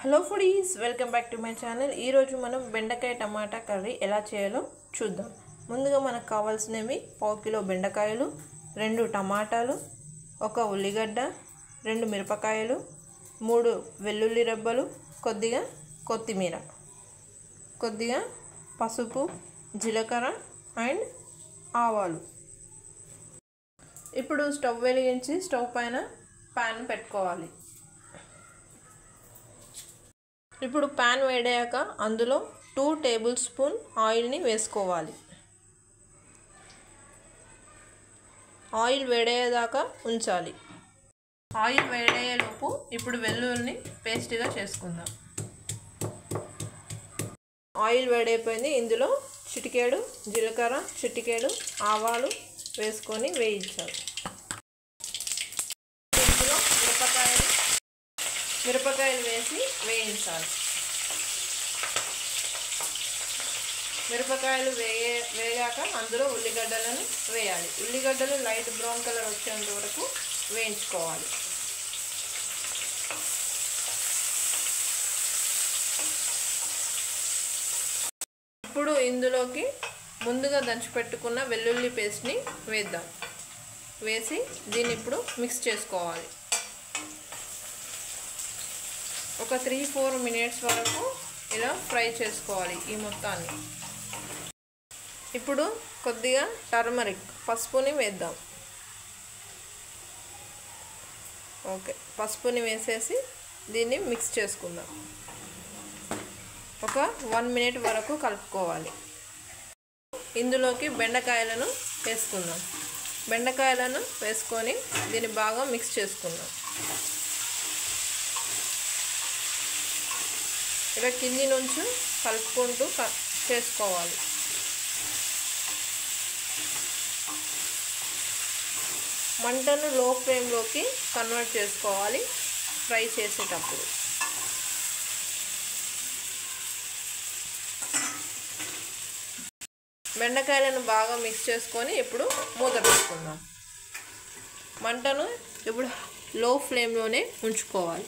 Hello foodies, welcome back to my channel. ఈరోజు మనం బెండకాయ టమాటా కర్రీ ఎలా చేయాలో చూద్దాం. ముందుగా మనకు కావాల్సినవి 1 కిలో బెండకాయలు, 2 టమాటాలు, 1 ఉల్లిగడ్డ, 2 మిరపకాయలు, 3 వెల్లుల్లి రెబ్బలు, కొద్దిగా కొత్తిమీర, కొద్దిగా పసుపు, జీలకర్ర అండ్ ఆవాలు. ఇప్పుడు స్టవ్ వెలిగించి స్టవ్ పైన ప్యాన్ పెట్టుకోవాలి. ఇప్పుడు ప్యాన్ వేడయ్యాక అందులో 2 టేబుల్ స్పూన్ ఆయిల్ని వేసుకోవాలి. ఆయిల్ వేడయ్యేదాకా ఉంచాలి. ఆయిల్ వేడయ్యేలోపు ఇప్పుడు వెల్లుల్లిని పేస్ట్గా చేసుకుందాం. ఆయిల్ వేడైపోయింది. ఇందులో చిటికేడు జీలకర్ర, చిటికేడు ఆవాలు వేసుకొని వేయించాలి. ఇందులో మిరపకాయలు వేసి వేయించాలి. మిరపకాయలు వేగాక అందులో ఉల్లిగడ్డలను వేయాలి. ఉల్లిగడ్డలు లైట్ బ్రౌన్ కలర్ వచ్చేంత వరకు వేయించుకోవాలి. ఇప్పుడు ఇందులోకి ముందుగా దంచి పెట్టుకున్న వెల్లుల్లి పేస్ట్ని వేద్దాం. వేసి దీన్ని ఇప్పుడు మిక్స్ చేసుకోవాలి. ఒక 3-4 మినిట్స్ వరకు ఇలా ఫ్రై చేసుకోవాలి ఈ మొత్తాన్ని. ఇప్పుడు కొద్దిగా టర్మరిక్ పసుపుని వేద్దాం. ఓకే, పసుపుని వేసేసి దీన్ని మిక్స్ చేసుకుందాం. ఒక 1 మినిట్ వరకు కలుపుకోవాలి. ఇందులోకి బెండకాయలను వేసుకుందాం. బెండకాయలను వేసుకొని దీన్ని బాగా మిక్స్ చేసుకుందాం. ఇలా కింది నుంచి కలుపుకుంటూ చేసుకోవాలి. మంటను లో ఫ్లేమ్లోకి కన్వర్ట్ చేసుకోవాలి ఫ్రై చేసేటప్పుడు. బెండకాయలను బాగా మిక్స్ చేసుకొని ఇప్పుడు మూత పెట్టుకుందాం. మంటను ఇప్పుడు లో ఫ్లేమ్లోనే ఉంచుకోవాలి.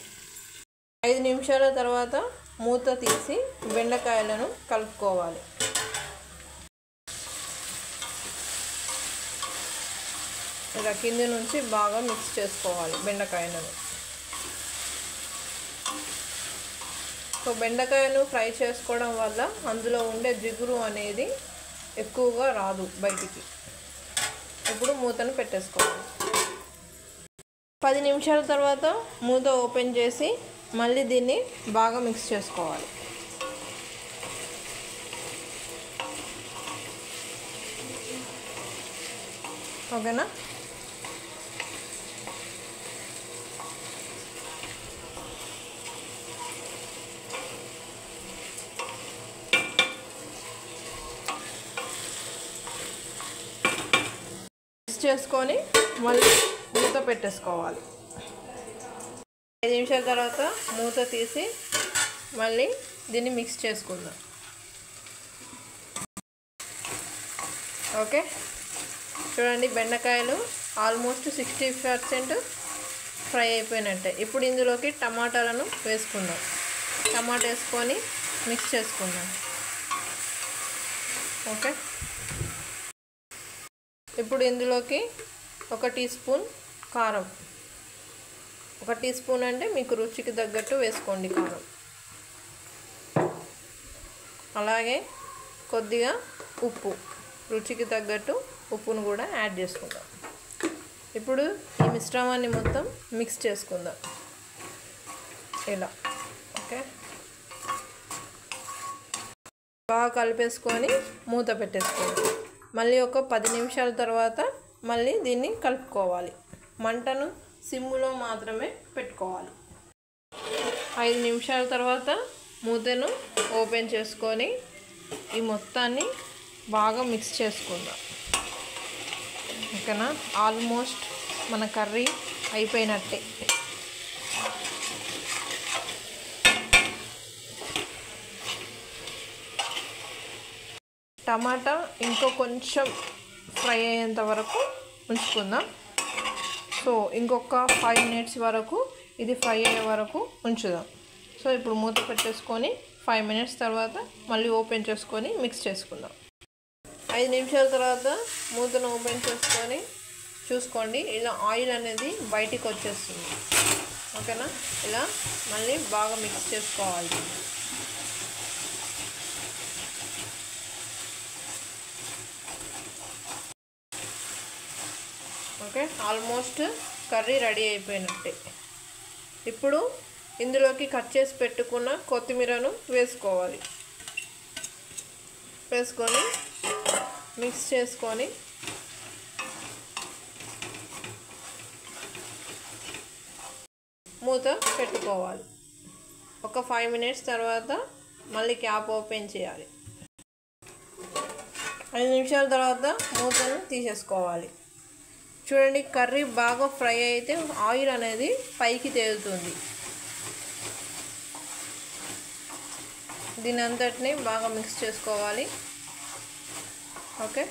5 నిమిషాల తర్వాత మూత తీసి బెండకాయలను కలుపుకోవాలి. ఇలా కింది నుంచి బాగా మిక్స్ చేసుకోవాలి బెండకాయలను. సో బెండకాయను ఫ్రై చేసుకోవడం వల్ల అందులో ఉండే జిగురు అనేది ఎక్కువగా రాదు బయటికి. ఇప్పుడు మూతను పెట్టేసుకోవాలి. 10 నిమిషాల తర్వాత మూత ఓపెన్ చేసి మళ్ళీ దీన్ని బాగా మిక్స్ చేసుకోవాలి. ఓకేనా? మిక్స్ చేసుకొని మళ్ళీ మూత పెట్టేసుకోవాలి. 5 నిమిషాల తర్వాత మూత తీసి మళ్ళీ దీన్ని మిక్స్ చేసుకుందాం. ఓకే, చూడండి బెండకాయలు ఆల్మోస్ట్ 60% ఫ్రై అయిపోయినట్టే. ఇప్పుడు ఇందులోకి టమాటాలను వేసుకుందాం. టమాటా వేసుకొని మిక్స్ చేసుకుందాం. ఓకే, ఇప్పుడు ఇందులోకి 1 టీ స్పూన్ కారం, 1 టీ స్పూన్ అంటే మీకు రుచికి తగ్గట్టు వేసుకోండి కారం. అలాగే కొద్దిగా ఉప్పు, రుచికి తగ్గట్టు ఉప్పును కూడా యాడ్ చేసుకుందాం. ఇప్పుడు ఈ మిశ్రమాన్ని మొత్తం మిక్స్ చేసుకుందాం ఇలా. ఓకే, బాగా కలిపేసుకొని మూత పెట్టేసుకోండి. మళ్ళీ ఒక 10 నిమిషాల తర్వాత మళ్ళీ దీన్ని కలుపుకోవాలి. మంటను సిమ్లో మాత్రమే పెట్టుకోవాలి. 5 నిమిషాల తర్వాత మూతను ఓపెన్ చేసుకొని ఈ మొత్తాన్ని బాగా మిక్స్ చేసుకుందాం. ఓకేనా? ఆల్మోస్ట్ మన కర్రీ అయిపోయినట్టే. టమాటా ఇంకో కొంచెం ఫ్రై అయ్యేంత వరకు ఉంచుకుందాం. సో ఇంకొక 5 మినిట్స్ వరకు ఇది ఫ్రై అయ్యే వరకు ఉంచుదాం. సో ఇప్పుడు మూత పెట్టేసుకొని 5 మినిట్స్ తర్వాత మళ్ళీ ఓపెన్ చేసుకొని మిక్స్ చేసుకుందాం. 5 నిమిషాల తర్వాత మూతను ఓపెన్ చేసుకొని చూసుకోండి, ఇలా ఆయిల్ అనేది బయటికి వచ్చేస్తుంది. ఓకేనా, ఇలా మళ్ళీ బాగా మిక్స్ చేసుకోవాలి. ఓకే, ఆల్మోస్ట్ కర్రీ రెడీ అయిపోయినట్టే. ఇప్పుడు ఇందులోకి కట్ చేసి పెట్టుకున్న కొత్తిమీరను వేసుకోవాలి. వేసుకొని మిక్స్ చేసుకొని మూత పెట్టుకోవాలి. ఒక 5 మినిట్స్ తర్వాత మళ్ళీ క్యాప్ ఓపెన్ చేయాలి. 5 నిమిషాల తర్వాత మూతను తీసేసుకోవాలి. చూడండి, కర్రీ బాగా ఫ్రై అయితే ఆయిల్ అనేది పైకి తేలుతుంది. దీని అంతటిని బాగా మిక్స్ చేసుకోవాలి. ఓకే,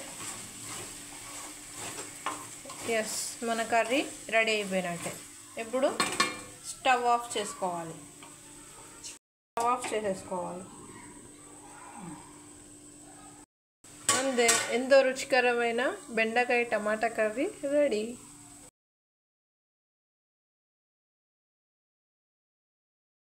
ఎస్, మన కర్రీ రెడీ అయిపోయినట్టే. ఇప్పుడు స్టవ్ ఆఫ్ చేసుకోవాలి. స్టవ్ ఆఫ్ చేసేసుకోవాలి. అంతే, ఎంతో రుచికరమైన బెండకాయ టమాటా కర్రీ రెడీ.